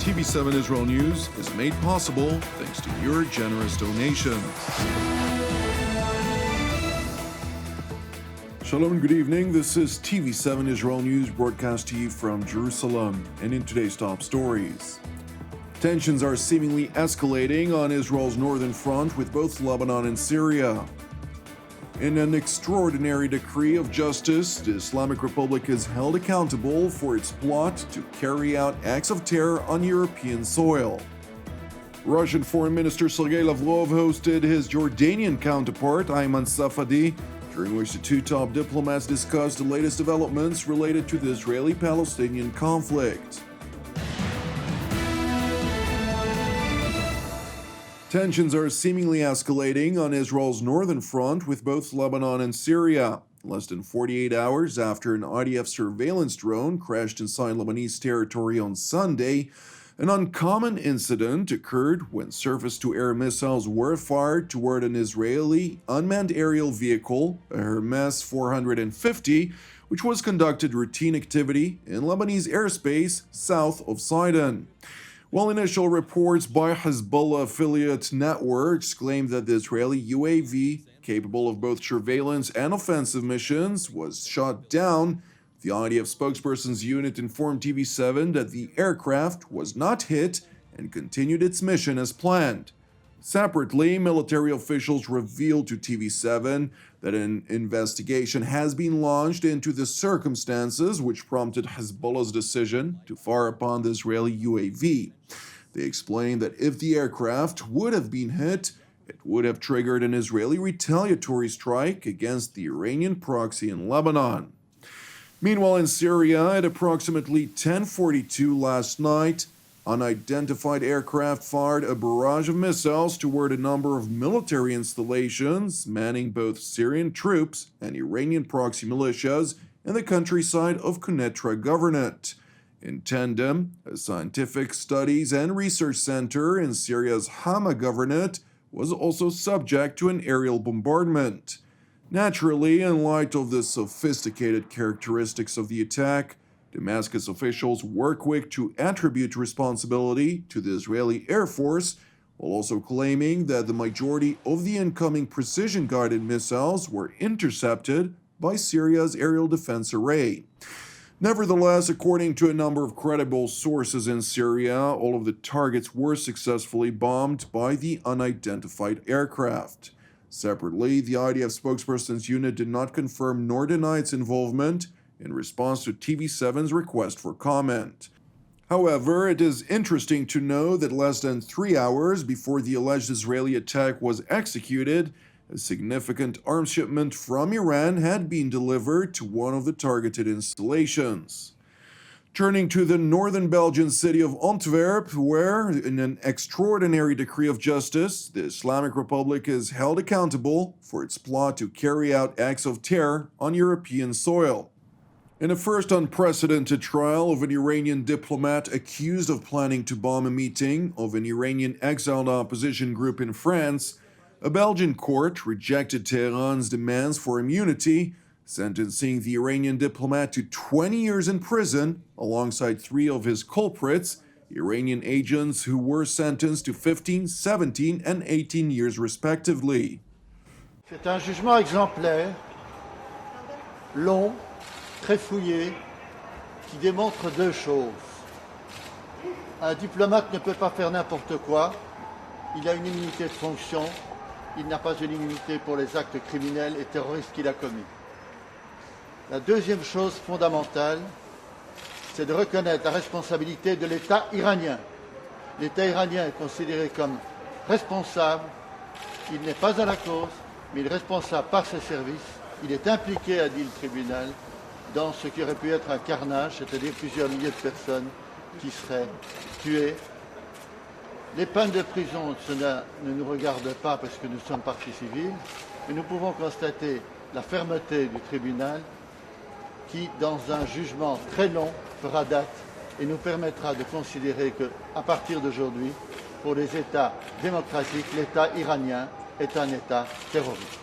TV7 Israel News is made possible thanks to your generous donations. Shalom and good evening. This is TV7 Israel News broadcast to you from Jerusalem. And in today's top stories, tensions are seemingly escalating on Israel's northern front with both Lebanon and Syria. In an extraordinary decree of justice, the Islamic Republic is held accountable for its plot to carry out acts of terror on European soil. Russian Foreign Minister Sergei Lavrov hosted his Jordanian counterpart Ayman Safadi, during which the two top diplomats discussed the latest developments related to the Israeli-Palestinian conflict. Tensions are seemingly escalating on Israel's northern front with both Lebanon and Syria. Less than 48 hours after an IDF surveillance drone crashed inside Lebanese territory on Sunday, an uncommon incident occurred when surface-to-air missiles were fired toward an Israeli unmanned aerial vehicle, a Hermes 450, which was conducted routine activity in Lebanese airspace south of Sidon. While initial reports by Hezbollah affiliate networks claimed that the Israeli UAV, capable of both surveillance and offensive missions, was shot down, the IDF spokesperson's unit informed TV7 that the aircraft was not hit and continued its mission as planned. Separately, military officials revealed to TV7 that an investigation has been launched into the circumstances which prompted Hezbollah's decision to fire upon the Israeli UAV. They explained that if the aircraft would have been hit, it would have triggered an Israeli retaliatory strike against the Iranian proxy in Lebanon. Meanwhile, in Syria, at approximately 10:42 last night, unidentified aircraft fired a barrage of missiles toward a number of military installations manning both Syrian troops and Iranian proxy militias in the countryside of Quneitra Governorate. In tandem, a scientific studies and research center in Syria's Hama Governorate was also subject to an aerial bombardment. Naturally, in light of the sophisticated characteristics of the attack, Damascus officials were quick to attribute responsibility to the Israeli Air Force, while also claiming that the majority of the incoming precision-guided missiles were intercepted by Syria's aerial defense array. Nevertheless, according to a number of credible sources in Syria, all of the targets were successfully bombed by the unidentified aircraft. Separately, the IDF spokesperson's unit did not confirm nor deny its involvement in response to TV7's request for comment. However, it is interesting to know that less than 3 hours before the alleged Israeli attack was executed, a significant arms shipment from Iran had been delivered to one of the targeted installations. Turning to the northern Belgian city of Antwerp, where, in an extraordinary decree of justice, the Islamic Republic is held accountable for its plot to carry out acts of terror on European soil. In a first unprecedented trial of an Iranian diplomat accused of planning to bomb a meeting of an Iranian exiled opposition group in France, a Belgian court rejected Tehran's demands for immunity, sentencing the Iranian diplomat to 20 years in prison alongside 3 of his culprits, Iranian agents who were sentenced to 15, 17, and 18 years respectively. C'est un jugement exemplaire, long, très fouillé, qui démontre 2 choses. Un diplomate ne peut pas faire n'importe quoi, il a une immunité de fonction, il n'a pas une immunité pour les actes criminels et terroristes qu'il a commis. La deuxième chose fondamentale, c'est de reconnaître la responsabilité de l'État iranien. L'État iranien est considéré comme responsable, il n'est pas à la cause, mais il est responsable par ses services, il est impliqué, a dit le tribunal, dans ce qui aurait pu être un carnage, c'est-à-dire plusieurs milliers de personnes qui seraient tuées. Les peines de prison, cela ne nous regarde pas parce que nous sommes partie civile, mais nous pouvons constater la fermeté du tribunal qui, dans un jugement très long, fera date et nous permettra de considérer qu'à partir d'aujourd'hui, pour les États démocratiques, l'État iranien est un État terroriste.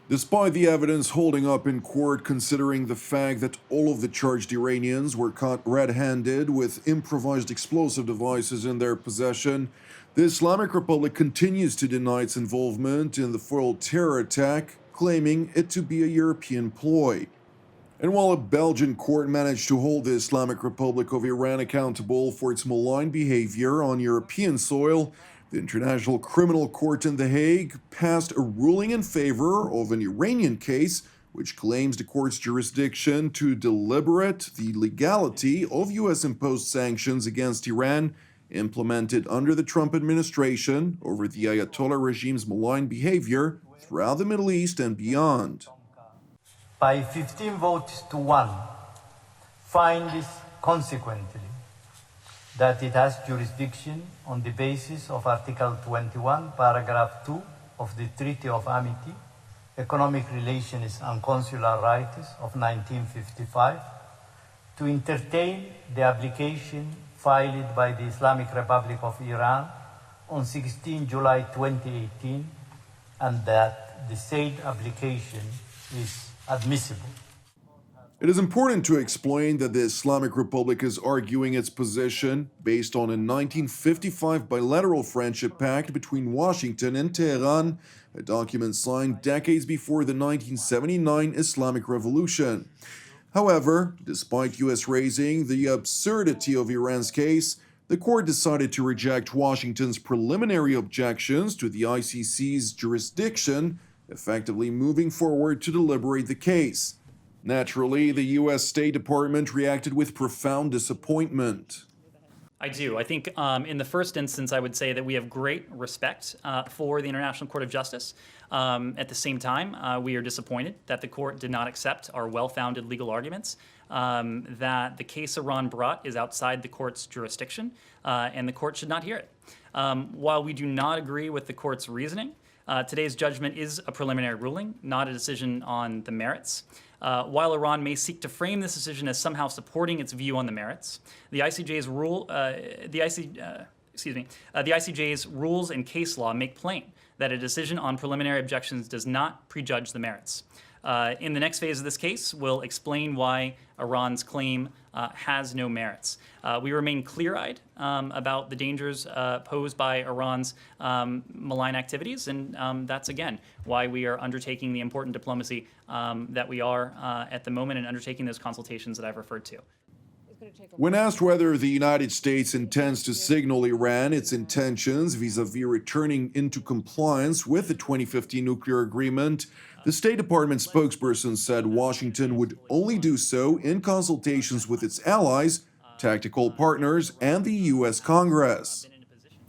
Despite the evidence holding up in court, considering the fact that all of the charged Iranians were caught red-handed with improvised explosive devices in their possession, the Islamic Republic continues to deny its involvement in the foiled terror attack, claiming it to be a European ploy. And while a Belgian court managed to hold the Islamic Republic of Iran accountable for its malign behavior on European soil, the International Criminal Court in The Hague passed a ruling in favor of an Iranian case which claims the court's jurisdiction to deliberate the legality of US-imposed sanctions against Iran implemented under the Trump administration over the Ayatollah regime's malign behavior throughout the Middle East and beyond. By 15 votes to 1, finds consequently that it has jurisdiction on the basis of Article 21, Paragraph 2 of the Treaty of Amity, Economic Relations and Consular Rights of 1955, to entertain the application filed by the Islamic Republic of Iran on 16 July 2018, and that the said application is admissible. It is important to explain that the Islamic Republic is arguing its position based on a 1955 bilateral friendship pact between Washington and Tehran, a document signed decades before the 1979 Islamic Revolution. However, despite US raising the absurdity of Iran's case, the court decided to reject Washington's preliminary objections to the ICC's jurisdiction, effectively moving forward to deliberate the case. Naturally, the U.S. State Department reacted with profound disappointment. I do. I think in the first instance, I would say that we have great respect for the International Court of Justice. At the same time, we are disappointed that the court did not accept our well-founded legal arguments, that the case Iran brought is outside the court's jurisdiction, and the court should not hear it. While we do not agree with the court's reasoning, today's judgment is a preliminary ruling, not a decision on the merits. While Iran may seek to frame this decision as somehow supporting its view on the merits, the ICJ's rules and case law make plain that a decision on preliminary objections does not prejudge the merits. In the next phase of this case, we'll explain why Iran's claim has no merits. We remain clear-eyed about the dangers posed by Iran's malign activities, and that's, again, why we are undertaking the important diplomacy that we are at the moment and undertaking those consultations that I've referred to. When asked whether the United States intends to signal Iran its intentions vis-à-vis returning into compliance with the 2015 nuclear agreement, the State Department spokesperson said Washington would only do so in consultations with its allies, tactical partners, and the U.S. Congress.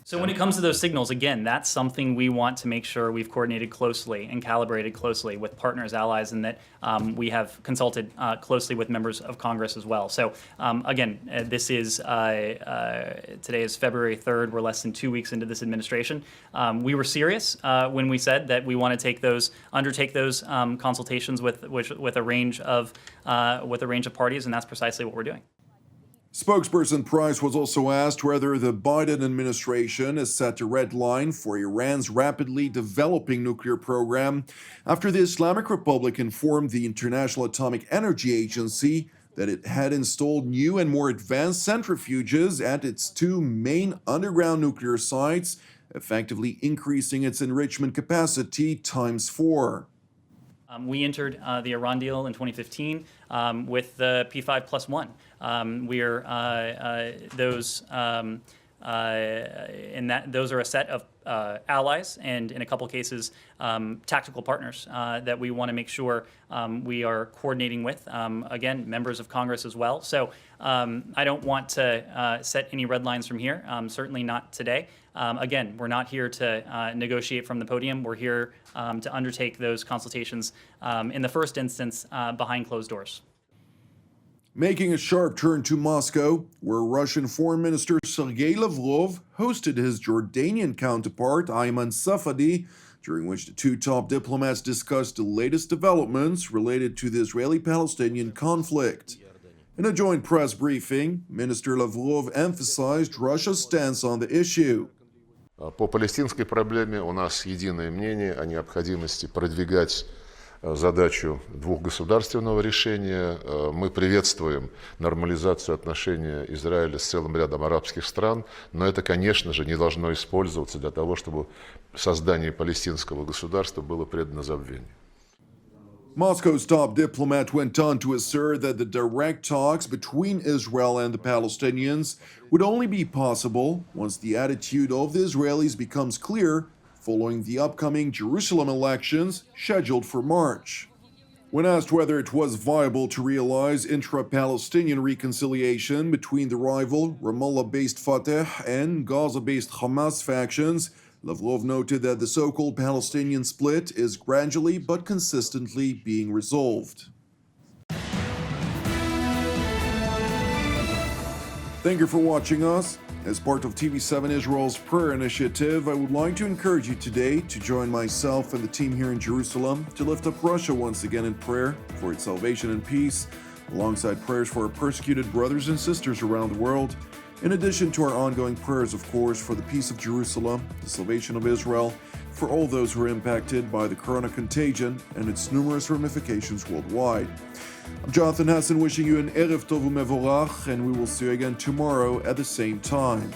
So when it comes to those signals, again, that's something we want to make sure we've coordinated closely and calibrated closely with partners, allies, and that we have consulted closely with members of Congress as well. So again, this is, today is February 3rd. We're less than 2 weeks into this administration. We were serious when we said that we want to undertake those consultations with a range of parties, and that's precisely what we're doing. Spokesperson Price was also asked whether the Biden administration has set a red line for Iran's rapidly developing nuclear program after the Islamic Republic informed the International Atomic Energy Agency that it had installed new and more advanced centrifuges at its two main underground nuclear sites, effectively increasing its enrichment capacity times 4. We entered the Iran deal in 2015 with the P5+1. Those are a set of allies and, in a couple cases, tactical partners that we want to make sure we are coordinating with. Again, members of Congress as well. So I don't want to set any red lines from here, certainly not today. Again, we're not here to negotiate from the podium. We're here to undertake those consultations in the first instance behind closed doors. Making a sharp turn to Moscow, where Russian Foreign Minister Sergei Lavrov hosted his Jordanian counterpart Ayman Safadi, during which the two top diplomats discussed the latest developments related to the Israeli-Palestinian conflict. In a joint press briefing, Minister Lavrov emphasized Russia's stance on the issue. По палестинской проблеме у нас единое мнение о необходимости продвигать задачу двухгосударственного решения. Мы приветствуем нормализацию отношений Израиля с целым рядом арабских стран, но это, конечно же, не должно использоваться для того, чтобы создание палестинского государства было предано забвению. Moscow's top diplomat went on to assert that the direct talks between Israel and the Palestinians would only be possible once the attitude of the Israelis becomes clear following the upcoming Jerusalem elections scheduled for March. When asked whether it was viable to realize intra-Palestinian reconciliation between the rival Ramallah-based Fatah and Gaza-based Hamas factions, Lavrov noted that the so-called Palestinian split is gradually but consistently being resolved. Thank you for watching us. As part of TV7 Israel's prayer initiative, I would like to encourage you today to join myself and the team here in Jerusalem to lift up Russia once again in prayer for its salvation and peace, alongside prayers for our persecuted brothers and sisters around the world, in addition to our ongoing prayers, of course, for the peace of Jerusalem, the salvation of Israel, for all those who are impacted by the corona contagion and its numerous ramifications worldwide. I'm Jonathan Hassan wishing you an Erev Tov U'Mevorach, and we will see you again tomorrow at the same time.